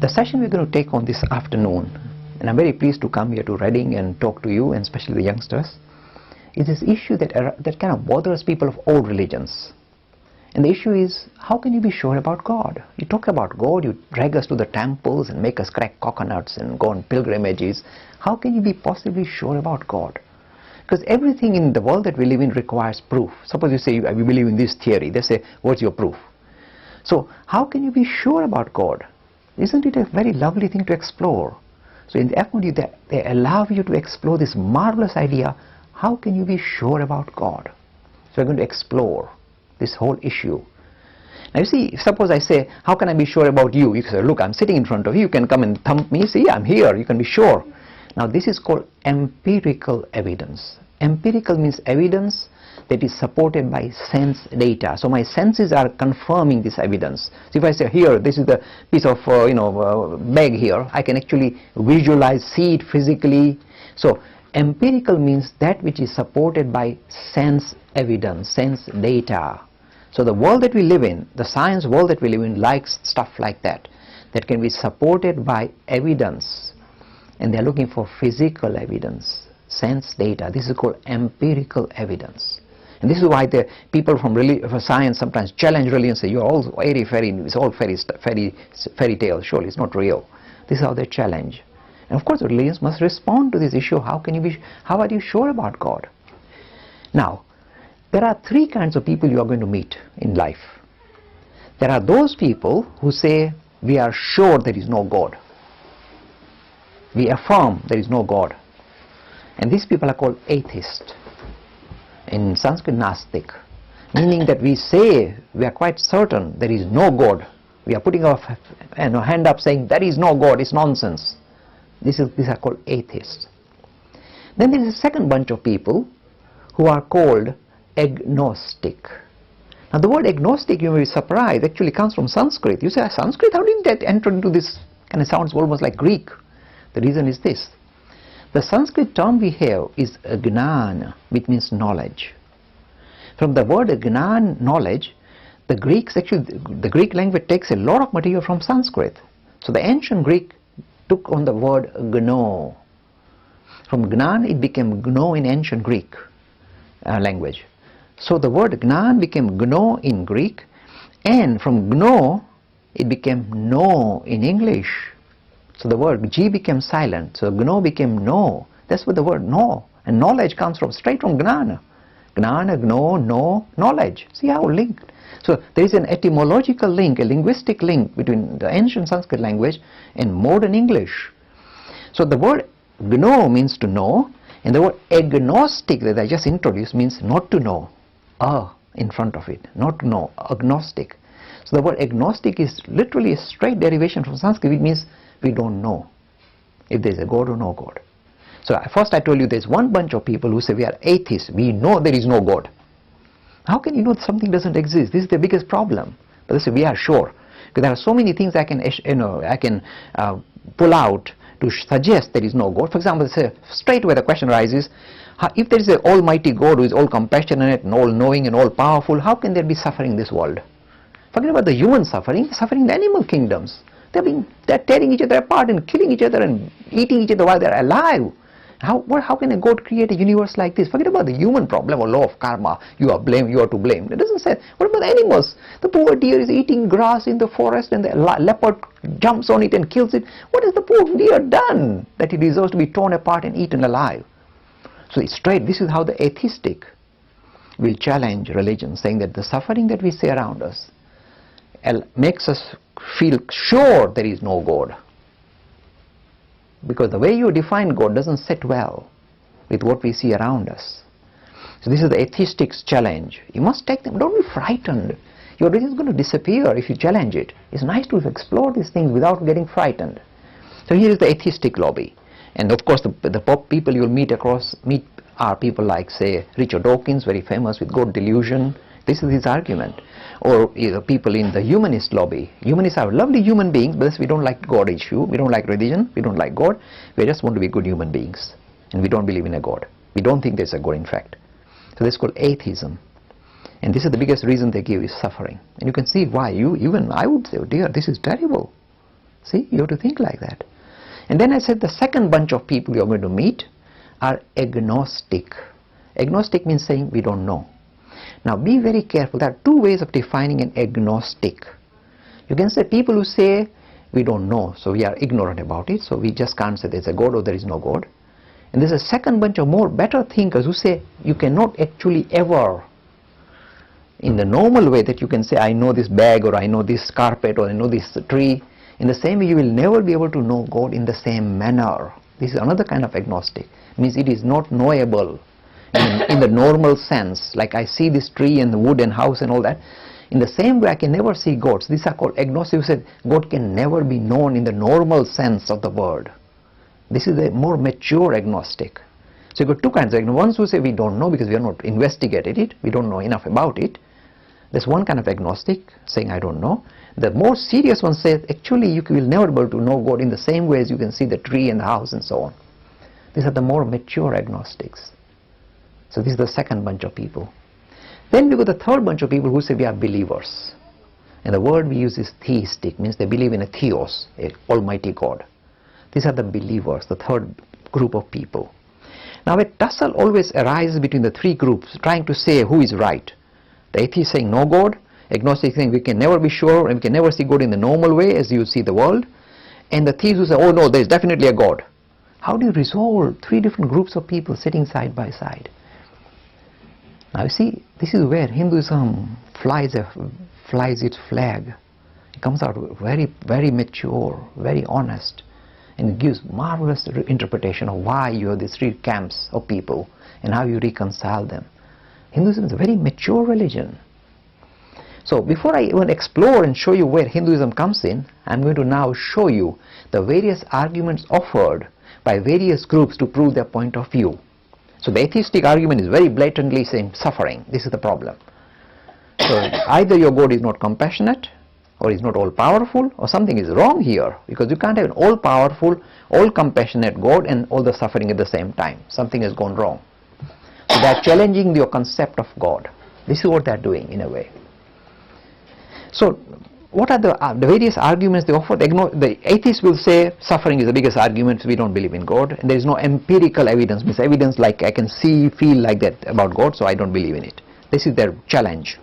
The session we're going to take on this afternoon, and I'm very pleased to come here to Reading and talk to you, and especially the youngsters, is this issue that kind of bothers people of all religions. And the issue is, how can you be sure about God? You talk about God, you drag us to the temples and make us crack coconuts and go on pilgrimages. How can you be possibly sure about God? Because everything in the world that we live in requires proof. Suppose you say, we believe in this theory. They say, what's your proof? So how can you be sure about God? Isn't it a very lovely thing to explore? So in the FMOD, they allow you to explore this marvelous idea, how can you be sure about God? So we're going to explore this whole issue. Now you see, suppose I say, how can I be sure about you? You say, look, I'm sitting in front of you, you can come and thump me, see, I'm here, you can be sure. Now this is called empirical evidence. Empirical means evidence that is supported by sense data. So my senses are confirming this evidence. So if I say, here, this is the piece of bag here, I can actually visualize, see it physically. So empirical means that which is supported by sense evidence, sense data. So the world that we live in, the science world that we live in, likes stuff like that, that can be supported by evidence. And they're looking for physical evidence, sense data. This is called empirical evidence. And this is why the people from science sometimes challenge religion and say, you're all it's all fairy tales, surely it's not real. This is how they challenge. And of course religions must respond to this issue. How are you sure about God? Now, there are three kinds of people you are going to meet in life. There are those people who say, we are sure there is no God. We affirm there is no God. And these people are called atheists. In Sanskrit, Nastik, meaning that we say, we are quite certain there is no God. We are putting our hand up saying, there is no God, it's nonsense. These are called atheists. Then there is a second bunch of people who are called agnostic. Now the word agnostic, you may be surprised, actually comes from Sanskrit. You say, Sanskrit, how did that enter into this? Kind of sounds almost like Greek. The reason is this. The Sanskrit term we have is gnan, which means knowledge. From the word gnan, knowledge, the Greek language takes a lot of material from Sanskrit. So the ancient Greek took on the word gno. From gnan it became gno in ancient Greek language. So the word gnan became gno in Greek, and from gno it became no in English. So the word G became silent, so gno became no. That's what the word no. And knowledge comes straight from gnana. Gnana, gno, no, knowledge. See how linked. So there is an etymological link, a linguistic link between the ancient Sanskrit language and modern English. So the word gno means to know, and the word agnostic that I just introduced means not to know. In front of it, not to know, agnostic. So the word agnostic is literally a straight derivation from Sanskrit, which means we don't know if there is a God or no God. So first I told you there is one bunch of people who say we are atheists, we know there is no God. How can you know something doesn't exist? This is the biggest problem. But they say we are sure, because there are so many things I can pull out to suggest there is no God. For example, say straight away the question arises, if there is an almighty God who is all compassionate and all knowing and all powerful, how can there be suffering in this world? Forget about the human suffering in the animal kingdoms. They're tearing each other apart and killing each other and eating each other while they're alive. How can a God create a universe like this? Forget about the human problem or law of karma. You are to blame. It doesn't say. What about the animals? The poor deer is eating grass in the forest and the leopard jumps on it and kills it. What has the poor deer done that it deserves to be torn apart and eaten alive? So it's straight. This is how the atheistic will challenge religion, saying that the suffering that we see around us makes us feel sure there is no God. Because the way you define God doesn't sit well with what we see around us. So this is the atheistic's challenge. You must take them. Don't be frightened. Your religion is going to disappear if you challenge it. It's nice to explore these things without getting frightened. So here is the atheistic lobby. And of course the people you'll meet are people like, say, Richard Dawkins, very famous with God delusion. This is his argument. Or people in the humanist lobby. Humanists are lovely human beings, but we don't like God issue. We don't like religion. We don't like God. We just want to be good human beings. And we don't believe in a God. We don't think there's a God in fact. So that's called atheism. And this is the biggest reason they give is suffering. And you can see why. Even I would say, oh dear, this is terrible. See, you have to think like that. And then I said the second bunch of people you're going to meet are agnostic. Agnostic means saying we don't know. Now be very careful. There are two ways of defining an agnostic. You can say people who say we don't know, so we are ignorant about it, so we just can't say there's a God or there is no God. And there's a second bunch of more better thinkers who say you cannot actually ever, in the normal way that you can say I know this bag or I know this carpet or I know this tree, in the same way you will never be able to know God in the same manner. This is another kind of agnostic. It means it is not knowable in the normal sense, like I see this tree and the wood and house and all that. In the same way I can never see God. So these are called agnostic, who said God can never be known in the normal sense of the word. This is a more mature agnostic. So you've got two kinds of agnostics. Ones who say we don't know because we have not investigated it, we don't know enough about it. There's one kind of agnostic saying I don't know. The more serious one says actually you will never be able to know God in the same way as you can see the tree and the house and so on. These are the more mature agnostics. So this is the second bunch of people. Then we got the third bunch of people who say we are believers. And the word we use is theistic, means they believe in a theos, a almighty God. These are the believers, the third group of people. Now a tussle always arises between the three groups trying to say who is right. The atheist saying no God, agnostic saying we can never be sure and we can never see God in the normal way as you see the world, and the theists who say oh no, there is definitely a God. How do you resolve three different groups of people sitting side by side? Now you see, this is where Hinduism flies its flag. It comes out very, very mature, very honest, and it gives marvelous interpretation of why you have these three camps of people and how you reconcile them. Hinduism is a very mature religion. So before I even explore and show you where Hinduism comes in, I'm going to now show you the various arguments offered by various groups to prove their point of view. So the atheistic argument is very blatantly saying suffering. This is the problem. So either your God is not compassionate, or is not all-powerful, or something is wrong here, because you can't have an all-powerful, all-compassionate God and all the suffering at the same time. Something has gone wrong. So they are challenging your concept of God. This is what they are doing in a way. So what are the various arguments they offer? The atheists will say suffering is the biggest argument, so we don't believe in God, and there is no empirical evidence, means evidence like I can see, feel like that about God, so I don't believe in it. This is their challenge.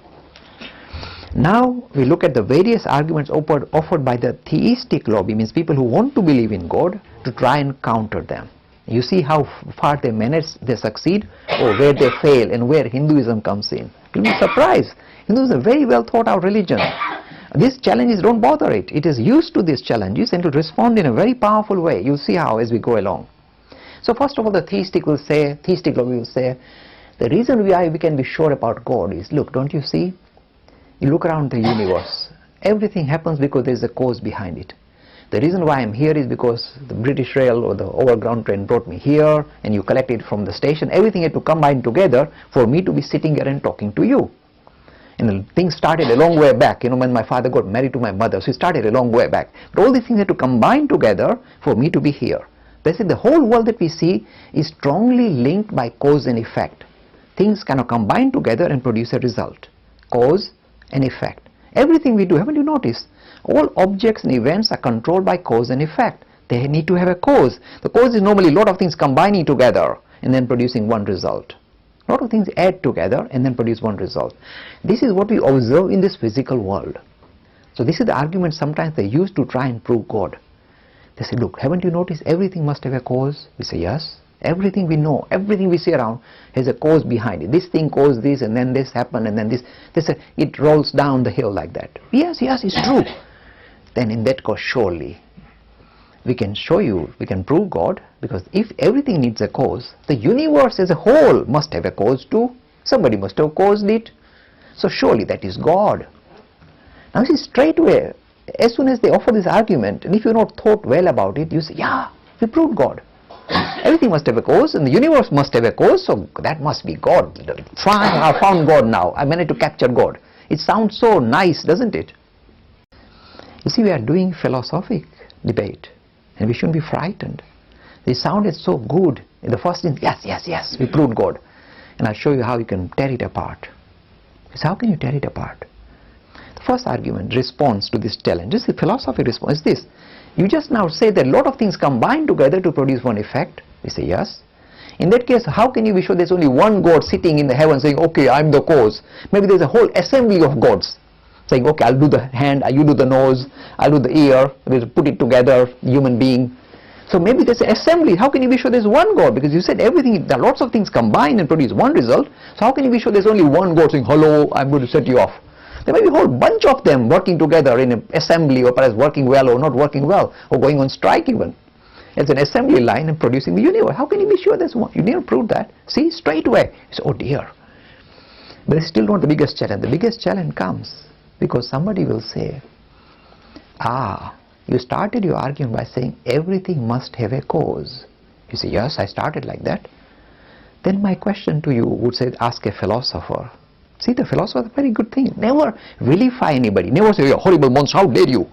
Now we look at the various arguments offered by the theistic lobby, means people who want to believe in God, to try and counter them. You see how far they manage, they succeed, or where they fail, and where Hinduism comes in. You'll be surprised. Hinduism is a very well thought out religion. These challenges, don't bother it. It is used to these challenges and to respond in a very powerful way. You'll see how as we go along. So first of all, the theistic lobby will say, the reason we can be sure about God is, look, don't you see? You look around the universe. Everything happens because there is a cause behind it. The reason why I'm here is because the British Rail or the overground train brought me here, and you collected from the station. Everything had to combine together for me to be sitting here and talking to you. And things started a long way back, when my father got married to my mother, so it started a long way back. But all these things had to combine together for me to be here. That's it. The whole world that we see is strongly linked by cause and effect. Things kind of combine together and produce a result. Cause and effect. Everything we do, haven't you noticed? All objects and events are controlled by cause and effect. They need to have a cause. The cause is normally a lot of things combining together and then producing one result. A lot of things add together and then produce one result. This is what we observe in this physical world. So this is the argument sometimes they use to try and prove God. They say, look, haven't you noticed everything must have a cause? We say, yes. Everything we know, everything we see around has a cause behind it. This thing caused this, and then this happened, and then this it rolls down the hill like that. Yes, it's true. Then in that case, surely we can show you, we can prove God, because if everything needs a cause, the universe as a whole must have a cause too. Somebody must have caused it. So surely that is God. Now see, straight away, as soon as they offer this argument, and if you're not thought well about it, you say, yeah, we proved God. Everything must have a cause, and the universe must have a cause, so that must be God. Fine, I found God now. I managed to capture God. It sounds so nice, doesn't it? You see, we are doing philosophic debate, and we shouldn't be frightened. They sounded so good. In the first instance, yes, we proved God. And I'll show you how you can tear it apart. So how can you tear it apart? The first argument, response to this challenge, this is the philosophy response, is this. You just now say that a lot of things combine together to produce one effect. We say yes. In that case, how can you be sure there's only one God sitting in the heavens saying, okay, I'm the cause? Maybe there's a whole assembly of gods saying, okay, I'll do the hand, you do the nose, I'll do the ear, we'll put it together, human being. So maybe there's an assembly. How can you be sure there's one God? Because you said everything, there are lots of things combined and produce one result. So how can you be sure there's only one God saying, hello, I'm going to set you off? There may be a whole bunch of them working together in an assembly, or perhaps working well or not working well, or going on strike even. It's an assembly line and producing the universe. How can you be sure there's one? You never proved that. See, straight away. You say, oh dear. But it's still not the biggest challenge. The biggest challenge comes because somebody will say, you started your argument by saying everything must have a cause. You say, yes, I started like that. Then my question to you would say, ask a philosopher. See, the philosopher is a very good thing. Never vilify anybody. Never say, you're a horrible monster, how dare you?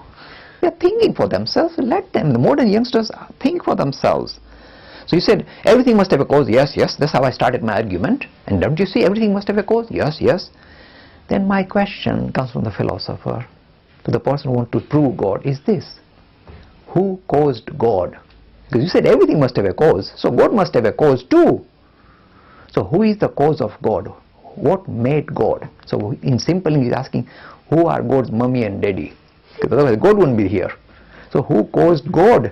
They're thinking for themselves. Let them. The modern youngsters think for themselves. So you said, everything must have a cause. Yes, yes, that's how I started my argument. And don't you see, everything must have a cause? Yes, yes. Then my question comes from the philosopher to the person who wants to prove God is this. Who caused God? Because you said everything must have a cause. So God must have a cause too. So who is the cause of God? What made God? So in simple English, he's asking, who are God's mummy and daddy? Because otherwise God wouldn't be here. So who caused God?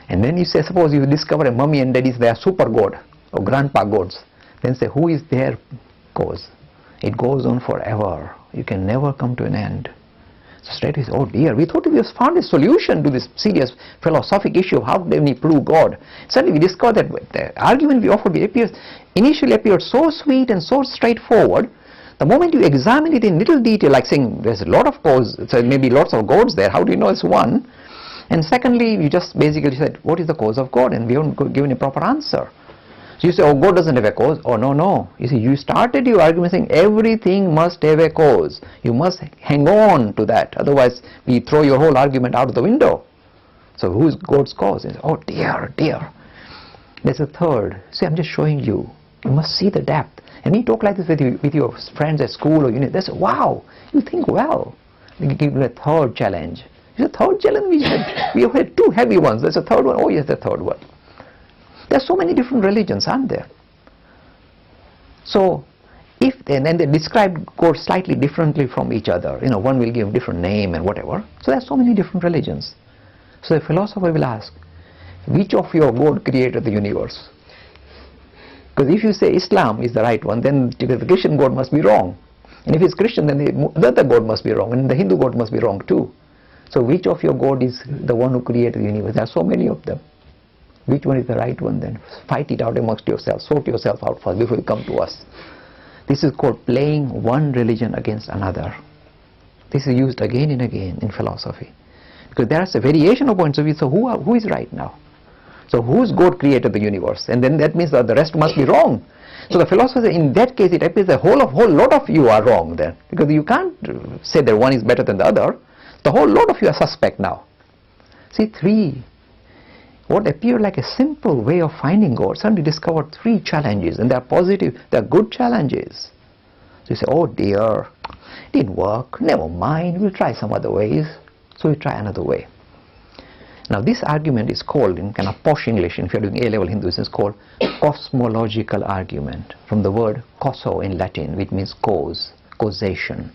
And then you say, suppose you discover a mummy and daddy, they are super God or grandpa gods. Then say, who is their cause? It goes on forever. You can never come to an end. So straight away, oh dear, we thought we have found a solution to this serious philosophic issue of how do we prove God. Suddenly we discovered that the argument we offered initially appeared so sweet and so straightforward. The moment you examine it in little detail, like saying there's a lot of cause, so maybe lots of gods there, how do you know it's one? And secondly, you just basically said, what is the cause of God? And we haven't given a proper answer. So you say, oh, God doesn't have a cause. Oh, no, no. You see, you started your argument saying everything must have a cause. You must hang on to that. Otherwise, we throw your whole argument out of the window. So who is God's cause? Say, oh, dear, dear. There's a third. See, I'm just showing you. You must see the depth. And when you talk like this with your friends at school or they say, wow, you think well. You give them a third challenge. It's a third challenge. We have had two heavy ones. There's a third one. Oh, yes, the third one. There are so many different religions, aren't there? So, and then they describe God slightly differently from each other. One will give a different name and whatever. So there are so many different religions. So the philosopher will ask, which of your God created the universe? Because if you say Islam is the right one, then the Christian God must be wrong. And if it's Christian, then the other God must be wrong, and the Hindu God must be wrong too. So which of your God is the one who created the universe? There are so many of them. Which one is the right one then? Fight it out amongst yourselves. Sort yourself out first before you come to us. This is called playing one religion against another. This is used again and again in philosophy. Because there is a variation of points of view. So who is right now? So whose God created the universe? And then that means that the rest must be wrong. So the philosopher says, in that case, it appears a whole lot of you are wrong then. Because you can't say that one is better than the other. The whole lot of you are suspect now. See, what appeared like a simple way of finding God suddenly discovered three challenges, and they are positive, they are good challenges. So you say, oh dear, it didn't work, never mind, we'll try some other ways. So we try another way. Now this argument is called, in kind of posh English, if you're doing A-level Hinduism, it's called cosmological argument, from the word causa in Latin, which means cause, causation.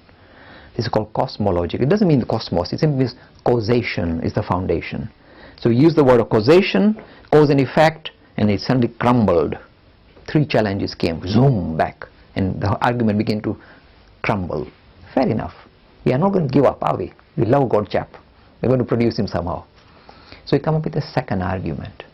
This is called cosmological. It doesn't mean the cosmos, it simply means causation is the foundation. So we use the word of causation, cause and effect, and it suddenly crumbled. Three challenges came, zoom back, and the argument began to crumble. Fair enough. We are not going to give up, are we? We love God chap. We're going to produce him somehow. So we come up with a second argument.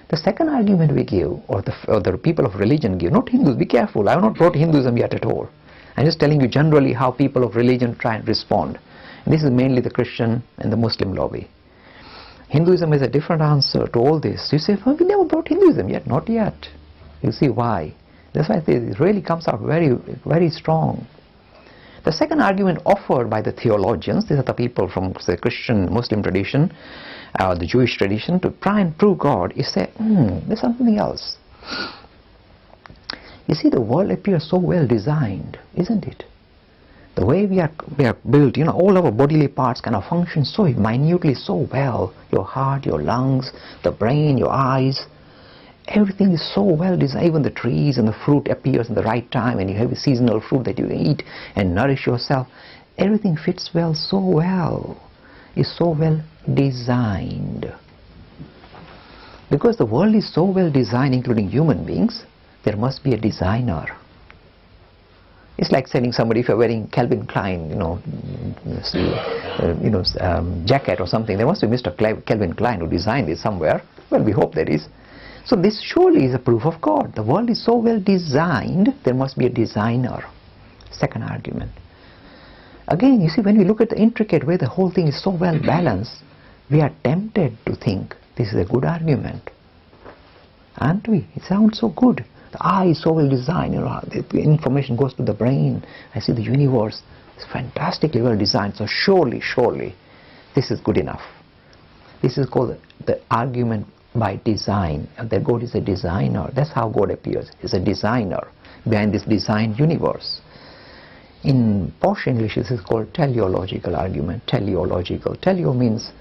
The second argument we give, or the people of religion give, not Hindus, be careful, I have not brought Hinduism yet at all. I'm just telling you generally how people of religion try and respond. And this is mainly the Christian and the Muslim lobby. Hinduism has a different answer to all this. You say, well, we never brought Hinduism yet. Not yet. You see why. That's why it really comes out very, very strong. The second argument offered by the theologians, these are the people from the Christian Muslim tradition, the Jewish tradition, to try and prove God, is say, there's something else. You see, the world appears so well designed, isn't it? The way we are built, all our bodily parts kind of function so minutely, so well. Your heart, your lungs, the brain, your eyes, everything is so well designed. Even the trees and the fruit appears in the right time, and you have a seasonal fruit that you eat and nourish yourself. Everything fits well, so well. Is so well designed. Because the world is so well designed, including human beings, there must be a designer. It's like sending somebody, if you're wearing Calvin Klein, jacket or something, there must be Mr. Calvin Klein who designed it somewhere. Well, we hope there is. So this surely is a proof of God. The world is so well designed, there must be a designer. Second argument. Again, you see, when we look at the intricate way the whole thing is so well balanced, we are tempted to think this is a good argument. Aren't we? It sounds so good. The eye is so well designed, the information goes to the brain. I see the universe is fantastically well designed, so surely, this is good enough. This is called the argument by design, and that God is a designer. That's how God appears. He's a designer behind this designed universe. In posh English, this is called teleological argument. Teleological. Teleo means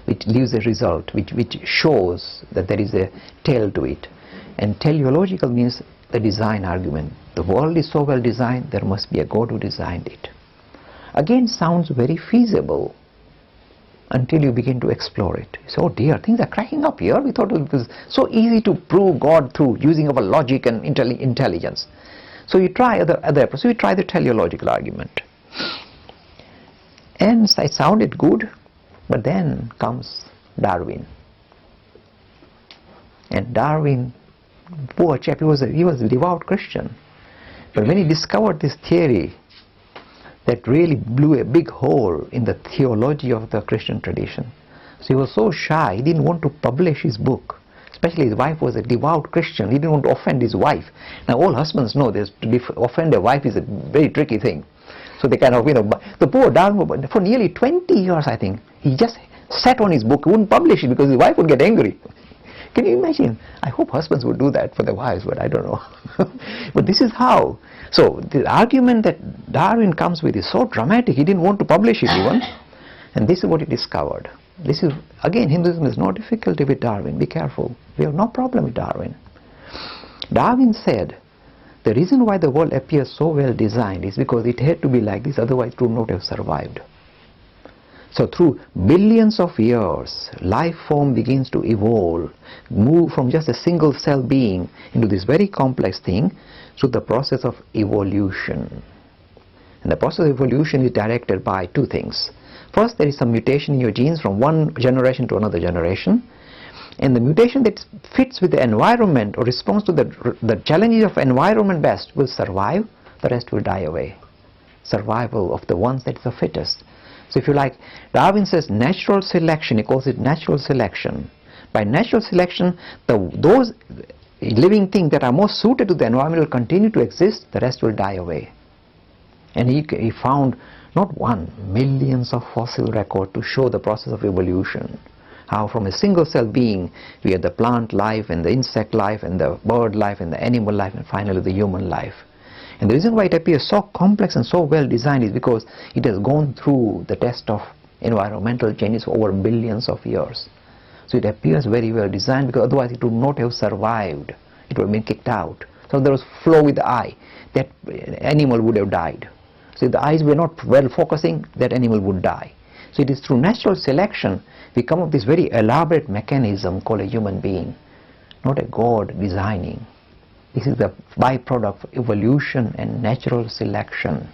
it leaves a result, which shows that there is a tail to it. And teleological means the design argument. The world is so well designed, there must be a God who designed it. Again, sounds very feasible until you begin to explore it. You say, oh dear, things are cracking up here. We thought it was so easy to prove God through using our logic and intelligence. So you try other approaches. So you try the teleological argument. And it sounded good, but then comes Darwin. And Darwin, poor chap, he was a devout Christian. But when he discovered this theory that really blew a big hole in the theology of the Christian tradition, so he was so shy, he didn't want to publish his book. Especially his wife was a devout Christian. He didn't want to offend his wife. Now all husbands know this, to offend a wife is a very tricky thing. So they kind of, the poor Darwin, for nearly 20 years I think, he just sat on his book, wouldn't publish it because his wife would get angry. Can you imagine? I hope husbands would do that for their wives, but I don't know. But this is how. So the argument that Darwin comes with is so dramatic, he didn't want to publish it even. And this is what he discovered. This is, again, Hinduism is no difficulty with Darwin. Be careful. We have no problem with Darwin. Darwin said, the reason why the world appears so well designed is because it had to be like this, otherwise it would not have survived. So through billions of years, life form begins to evolve, move from just a single cell being into this very complex thing through the process of evolution. And the process of evolution is directed by two things. First, there is some mutation in your genes from one generation to another generation, and the mutation that fits with the environment or responds to the challenges of environment best will survive, the rest will die away. Survival of the ones that is the fittest. So if you like, Darwin says natural selection, he calls it natural selection. By natural selection, those living things that are most suited to the environment will continue to exist, the rest will die away. And he found not one, millions of fossil records to show the process of evolution. How from a single cell being, we had the plant life and the insect life and the bird life and the animal life and finally the human life. And the reason why it appears so complex and so well designed is because it has gone through the test of environmental changes for over billions of years. So it appears very well designed because otherwise it would not have survived. It would have been kicked out. So there was flow with the eye. That animal would have died. So if the eyes were not well focusing, that animal would die. So it is through natural selection we come up with this very elaborate mechanism called a human being, not a God designing. This is the byproduct of evolution and natural selection.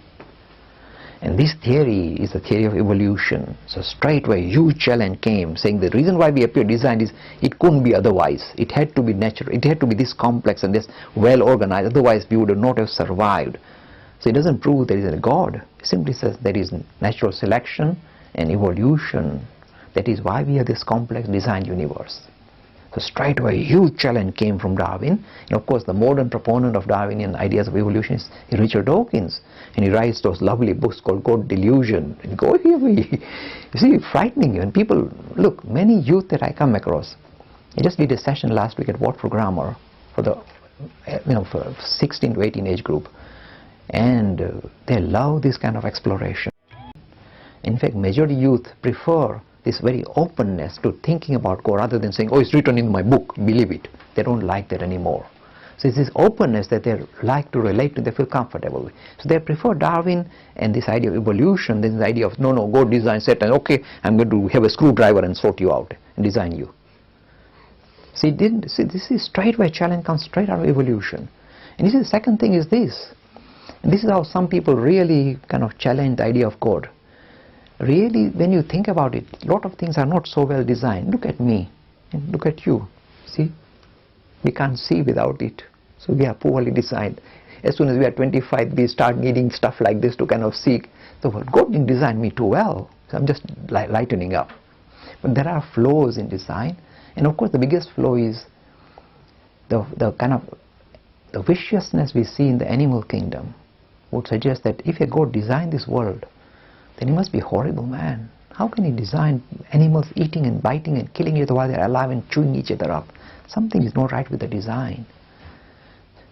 And this theory is the theory of evolution. So straightway a huge challenge came, saying the reason why we appear designed is it couldn't be otherwise. It had to be natural. It had to be this complex and this well organized. Otherwise we would not have survived. So it doesn't prove there is a God. It simply says there is natural selection and evolution. That is why we have this complex designed universe. So straightway a huge challenge came from Darwin. And of course the modern proponent of Darwinian ideas of evolution is Richard Dawkins. And he writes those lovely books called God Delusion. And go here, you see, frightening you. And people, look, many youth that I come across. I just did a session last week at Watford Grammar for the, for 16 to 18 age group. and they love this kind of exploration. In fact, majority youth prefer this very openness to thinking about God rather than saying, oh, it's written in my book, believe it. They don't like that anymore. So it's this openness that they like to relate to, they feel comfortable with. So they prefer Darwin and this idea of evolution, this idea of, no, God designed Satan, okay, I'm going to have a screwdriver and sort you out and design you. See, this is straightway challenge comes straight out of evolution. And this is the second thing is this. And this is how some people really kind of challenge the idea of God. Really, when you think about it, a lot of things are not so well designed. Look at me and look at you. See? We can't see without it. So we are poorly designed. As soon as we are 25, we start needing stuff like this to kind of see. So well, God didn't design me too well. So I'm just lightening up. But there are flaws in design. And of course the biggest flaw is the kind of the viciousness we see in the animal kingdom would suggest that if a God designed this world, then he must be a horrible man. How can he design animals eating and biting and killing each other while they're alive and chewing each other up? Something is not right with the design.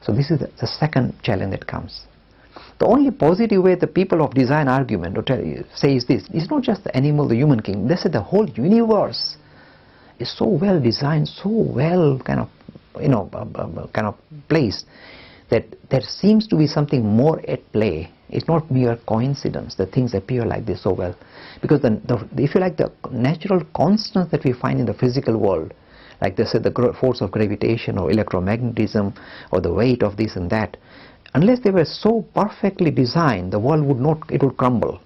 So this is the second challenge that comes. The only positive way the people of design argument say is this. It's not just the animal, the human kingdom. They say the whole universe is so well designed, so well kind of placed that there seems to be something more at play. It's not mere coincidence that things appear like this so well. Because if you like, the natural constants that we find in the physical world, like they said, the force of gravitation or electromagnetism or the weight of this and that, unless they were so perfectly designed, the world would not, it would crumble.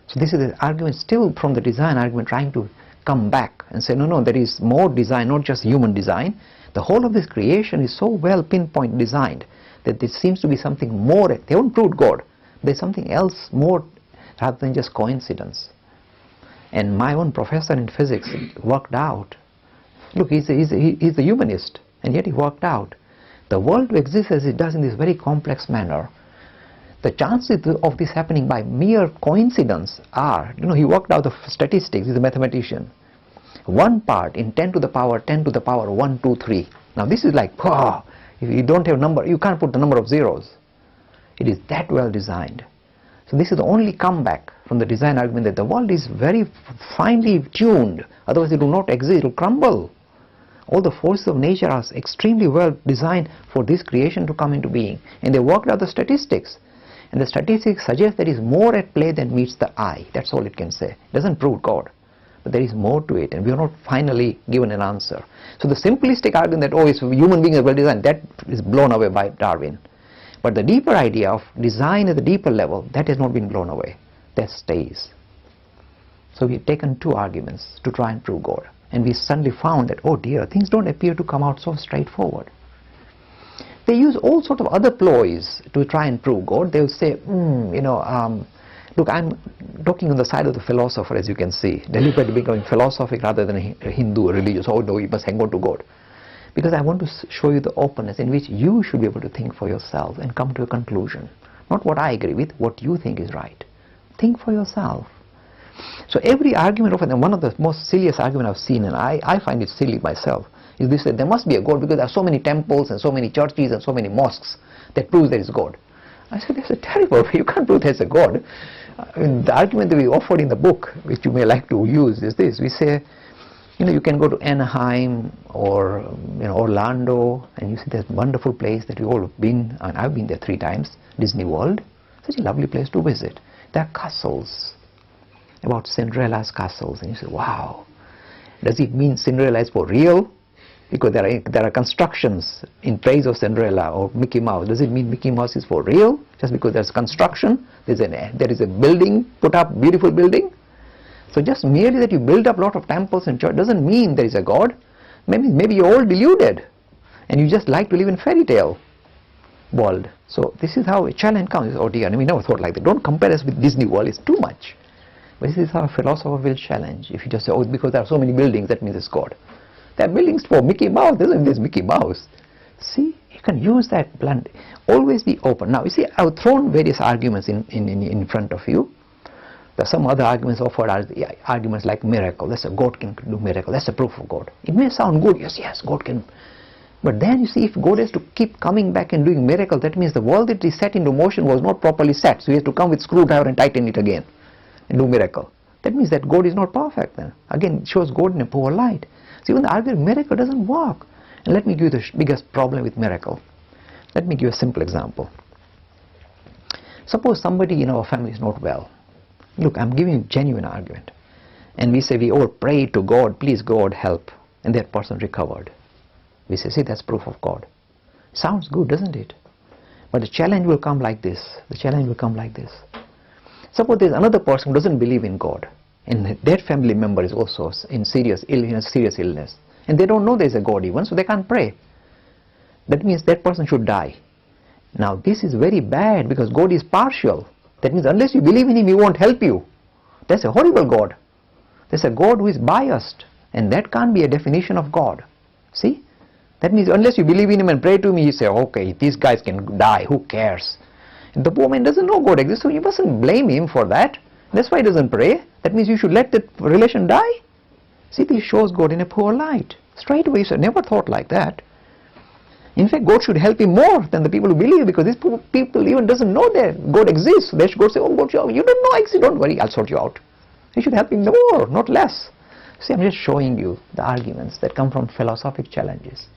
So this is the argument still from the design argument trying to come back and say, no, there is more design, not just human design. The whole of this creation is so well pinpoint designed that there seems to be something more. They haven't proved God. There's something else more rather than just coincidence. And my own professor in physics worked out. Look, he's a humanist, and yet he worked out the world to exist as it does in this very complex manner. The chances of this happening by mere coincidence are, he worked out the statistics. He's a mathematician. 1 part in 10 to the power 10 to the power 1, 2, 3. Now this is like, if you don't have number, you can't put the number of zeros. It is that well designed. So this is the only comeback from the design argument that the world is very finely tuned. Otherwise it will not exist, it will crumble. All the forces of nature are extremely well designed for this creation to come into being. And they worked out the statistics. And the statistics suggest there is more at play than meets the eye. That's all it can say. It doesn't prove God. But there is more to it, and we are not finally given an answer. So the simplistic argument that, it's human beings are well designed, that is blown away by Darwin. But the deeper idea of design at the deeper level, that has not been blown away. That stays. So we've taken 2 arguments to try and prove God. And we suddenly found that, oh dear, things don't appear to come out so straightforward. They use all sorts of other ploys to try and prove God. They'll say, look, I'm talking on the side of the philosopher, as you can see, deliberately becoming philosophic rather than a Hindu or religious. Oh no, you must hang on to God. Because I want to show you the openness in which you should be able to think for yourself and come to a conclusion. Not what I agree with, what you think is right. Think for yourself. So every argument, and one of the most silliest arguments I've seen, and I find it silly myself, is this: that there must be a God because there are so many temples and so many churches and so many mosques that proves there is God. I said, that's a terrible way. You can't prove there's a God. The argument that we offered in the book, which you may like to use, is this. We say, you can go to Anaheim or Orlando, and you see that wonderful place that we've all been, and I've been there 3 times, Disney World. Such a lovely place to visit. There are castles, about Cinderella's castles, and you say, wow, does it mean Cinderella is for real? Because there are constructions in praise of Cinderella or Mickey Mouse. Does it mean Mickey Mouse is for real? Just because there's construction, there is a building put up, beautiful building. So just merely that you build up a lot of temples and churches doesn't mean there is a God. Maybe you're all deluded and you just like to live in fairy tale world. So this is how a challenge comes. Oh dear, we never thought like that. Don't compare us with Disney World, it's too much. But this is how a philosopher will challenge. If you just say, oh, because there are so many buildings, that means it's God. There are buildings for Mickey Mouse, doesn't mean there's Mickey Mouse. See, you can use that blunt. Always be open. Now, you see, I've thrown various arguments in front of you. There are some other arguments offered, arguments like miracle. That's a God can do miracle. That's a proof of God. It may sound good. Yes, God can But then you see, if God has to keep coming back and doing miracle, that means the world that is set into motion was not properly set. So he has to come with screwdriver and tighten it again and do miracle. That means that God is not perfect then. Again, it shows God in a poor light. So even the argument miracle doesn't work. And let me give you the biggest problem with miracle. Let me give a simple example. Suppose somebody in our family is not well. Look, I'm giving you a genuine argument. And we say we all pray to God, please God help. And that person recovered. We say, see, that's proof of God. Sounds good, doesn't it? But the challenge will come like this. The challenge will come like this. Suppose there's another person who doesn't believe in God, and that family member is also in serious illness, and they don't know there's a God even, so they can't pray. That means that person should die. Now this is very bad because God is partial. That means unless you believe in Him, He won't help you. That's a horrible God. There's a God who is biased, and that can't be a definition of God. See? That means unless you believe in Him and pray to Him, you say, okay, these guys can die, who cares? And the poor man doesn't know God exists, so you mustn't blame him for that. That's why he doesn't pray. That means you should let that relation die. See, this shows God in a poor light. Straight away, you say, never thought like that. In fact, God should help him more than the people who believe, because these people even doesn't know that God exists. They should go say, oh God, you don't know I exist, don't worry, I'll sort you out. You should help him more, not less. See, I'm just showing you the arguments that come from philosophic challenges.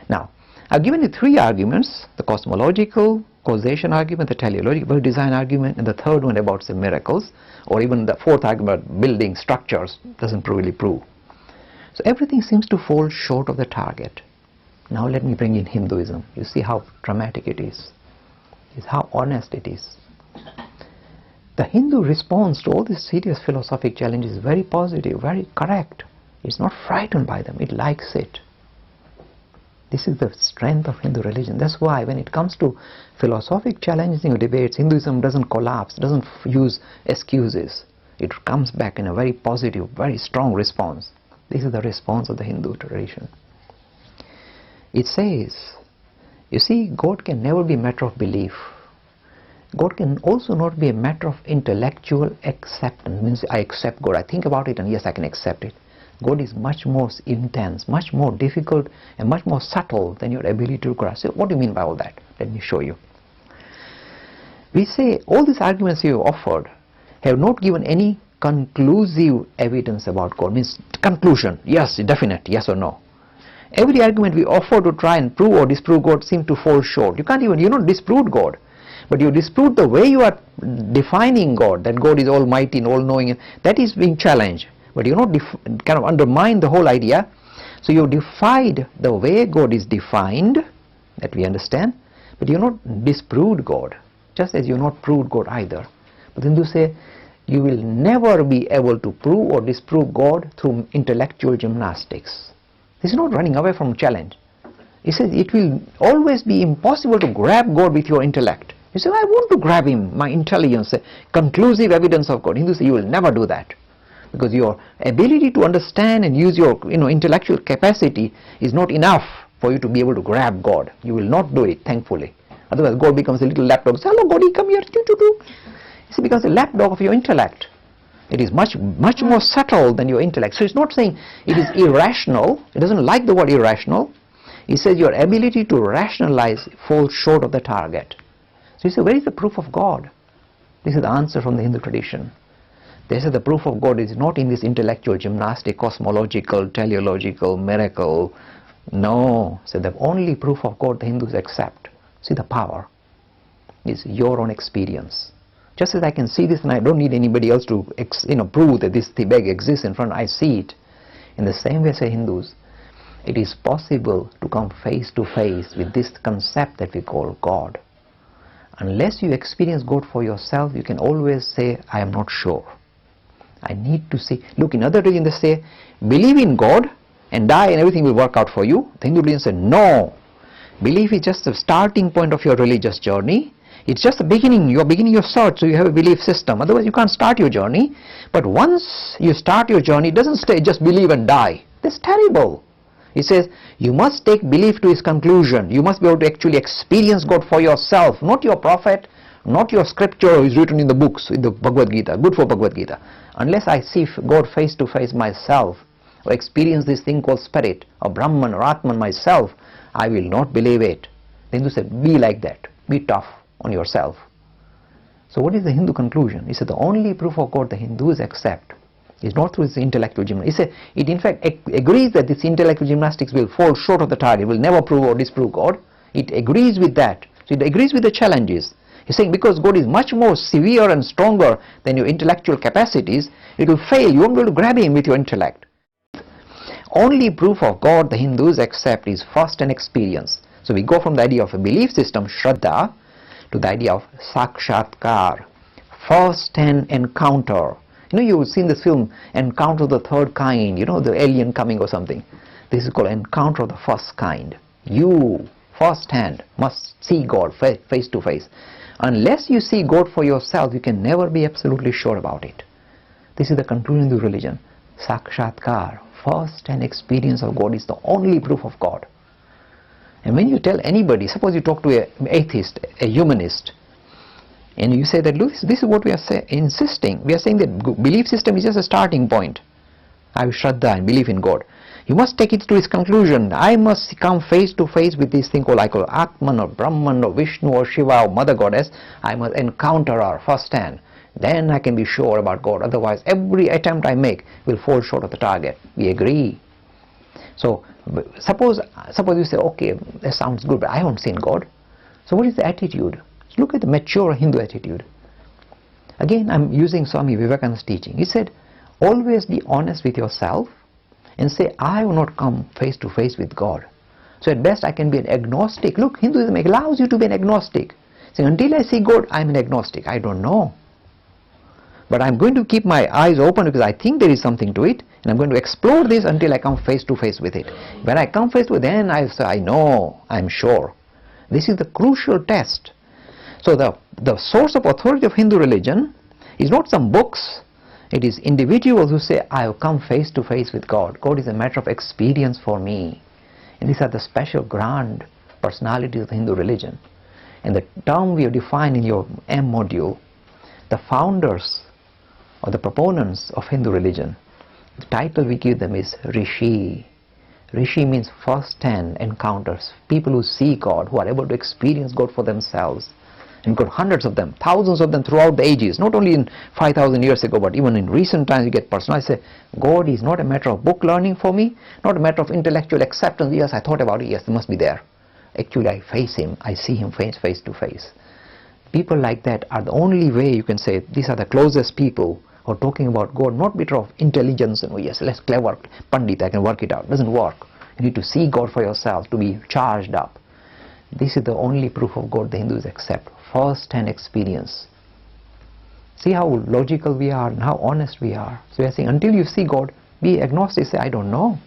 Now, I've given you three arguments: the cosmological, causation argument, the teleological design argument, and the third one about say miracles, or even the fourth argument about building structures doesn't really prove. So everything seems to fall short of the target. Now let me bring in Hinduism. You see how dramatic it is. It's how honest it is. The Hindu response to all these serious philosophic challenges is very positive, very correct. It's not frightened by them, it likes it. This is the strength of Hindu religion. That's why when it comes to philosophic challenges or debates, Hinduism doesn't collapse, doesn't use excuses. It comes back in a very positive, very strong response. This is the response of the Hindu tradition. It says, you see, God can never be a matter of belief. God can also not be a matter of intellectual acceptance. Means I accept God, I think about it and yes, I can accept it. God is much more intense, much more difficult, and much more subtle than your ability to grasp. So what do you mean by all that? Let me show you. We say all these arguments you offered have not given any conclusive evidence about God. Means conclusion, yes, definite, yes or no. Every argument we offer to try and prove or disprove God seems to fall short. You can't even, you not disproved God, but you disproved the way you are defining God, that God is almighty and all-knowing. That is being challenged. But you not kind of undermine the whole idea. So you defied the way God is defined, that we understand, but you not disproved God, just as you not proved God either. But then you say, you will never be able to prove or disprove God through intellectual gymnastics. This is not running away from challenge. He says it will always be impossible to grab God with your intellect. You say, I want to grab Him, my intelligence, conclusive evidence of God. Hindus say, you will never do that. Because your ability to understand and use your intellectual capacity is not enough for you to be able to grab God. You will not do it, thankfully. Otherwise God becomes a little lapdog. Say, hello God, come here. It becomes a lapdog of your intellect. It is much more subtle than your intellect. So it's not saying it is irrational. It doesn't like the word irrational. It says your ability to rationalize falls short of the target. So you say, where is the proof of God? This is the answer from the Hindu tradition. They say the proof of God is not in this intellectual gymnastic, cosmological, teleological, miracle. No. So the only proof of God the Hindus accept, see the power, is your own experience. Just as I can see this and I don't need anybody else to prove that this bag exists in front, I see it. In the same way, say Hindus, it is possible to come face to face with this concept that we call God. Unless you experience God for yourself, you can always say, I am not sure. I need to see. Look, in other religions they say, believe in God and die and everything will work out for you. The Hindu religion says, no. Belief is just the starting point of your religious journey. It's just the beginning. You're beginning your search, so you have a belief system. Otherwise you can't start your journey. But once you start your journey, it doesn't stay just believe and die. That's terrible. It says, you must take belief to its conclusion. You must be able to actually experience God for yourself, not your prophet, not your scripture is written in the books, in the Bhagavad Gita, good for Bhagavad Gita. Unless I see God face to face myself, or experience this thing called spirit, or Brahman, or Atman myself, I will not believe it. The Hindu said, be like that, be tough on yourself. So what is the Hindu conclusion? He said the only proof of God the Hindus accept is not through its intellectual gymnastics. He said it in fact agrees that this intellectual gymnastics will fall short of the target, will never prove or disprove God. It agrees with that. So it agrees with the challenges. He's saying because God is much more severe and stronger than your intellectual capacities, it will fail. You won't be able to grab him with your intellect. Only proof of God the Hindus accept is first an experience. So we go from the idea of a belief system, Shraddha, to the idea of Sakshatkar, first-hand encounter. You know, you've seen this film, Encounter of the Third Kind, you know, the alien coming or something. This is called Encounter of the First Kind. You, first-hand, must see God face to face. Unless you see God for yourself, you can never be absolutely sure about it. This is the conclusion of the religion. Sakshatkar, first-hand experience of God is the only proof of God. And when you tell anybody, suppose you talk to an atheist, a humanist, and you say that, look, this is what we are insisting. We are saying that belief system is just a starting point. I have Shraddha and belief in God. You must take it to its conclusion. I must come face to face with this thing called Atman or Brahman or Vishnu or Shiva or Mother Goddess. I must encounter her firsthand. Then I can be sure about God. Otherwise, every attempt I make will fall short of the target. We agree. So, suppose you say, okay, that sounds good, but I haven't seen God. So what is the attitude? Look at the mature Hindu attitude. Again, I'm using Swami Vivekananda's teaching. He said, always be honest with yourself and say, I have not come face to face with God. So at best I can be an agnostic. Look, Hinduism allows you to be an agnostic. So until I see God, I'm an agnostic. I don't know. But I'm going to keep my eyes open because I think there is something to it, and I'm going to explore this until I come face to face with it. When I come face to it, then I say, I know, I'm sure. This is the crucial test. So the source of authority of Hindu religion is not some books. It is individuals who say, I have come face to face with God. God is a matter of experience for me. And these are the special grand personalities of the Hindu religion. And the term we have defined in your M module, the founders or the proponents of Hindu religion, the title we give them is Rishi. Rishi means first-hand encounters, people who see God, who are able to experience God for themselves. And got hundreds of them, thousands of them throughout the ages, not only in 5,000 years ago, but even in recent times you get personalized. Say, God is not a matter of book learning for me, not a matter of intellectual acceptance. Yes, I thought about it, yes, it must be there. Actually, I face Him, I see Him face to face. People like that are the only way you can say, these are the closest people who are talking about God, not matter of intelligence and, oh yes, less clever Pandit, I can work it out. It doesn't work. You need to see God for yourself, to be charged up. This is the only proof of God the Hindus accept. First-hand experience. See how logical we are and how honest we are. So we are saying, until you see God, be agnostic. Say, I don't know.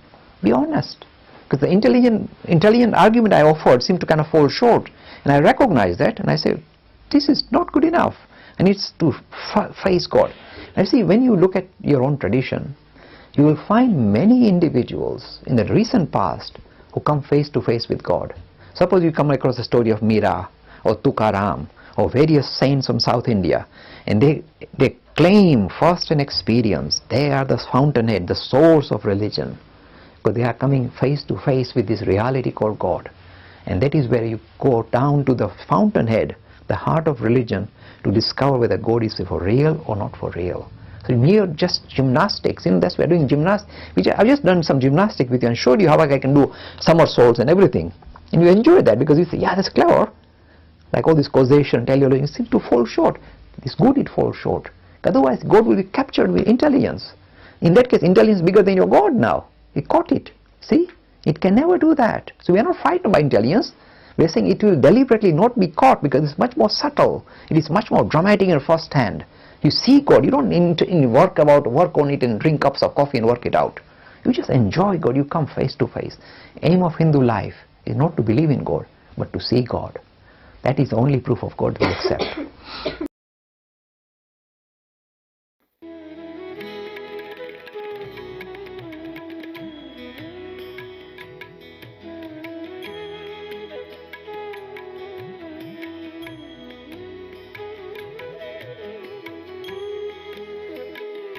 Be honest. Because the intelligent argument I offered seemed to kind of fall short. And I recognize that and I say, this is not good enough. I need to face God. And see, when you look at your own tradition, you will find many individuals in the recent past who come face to face with God. Suppose you come across the story of Meera or Tukaram or various saints from South India, and they claim first-hand experience. They are the fountainhead, the source of religion, because they are coming face to face with this reality called God. And that is where you go down to the fountainhead, the heart of religion, to discover whether God is for real or not for real. So mere just gymnastics, that's why we're doing gymnastics, which I've just done some gymnastics with you and showed you how I can do somersaults and everything. And you enjoy that because you say, yeah, that's clever. Like all this causation, teleology seems to fall short. It's good it falls short. Otherwise, God will be captured with intelligence. In that case, intelligence is bigger than your God now. He caught it. See? It can never do that. So we are not frightened by intelligence. We are saying it will deliberately not be caught because it's much more subtle. It is much more dramatic and first hand. You see God. You don't need to work on it and drink cups of coffee and work it out. You just enjoy God. You come face to face. Aim of Hindu life is not to believe in God, but to see God. That is the only proof of God we accept.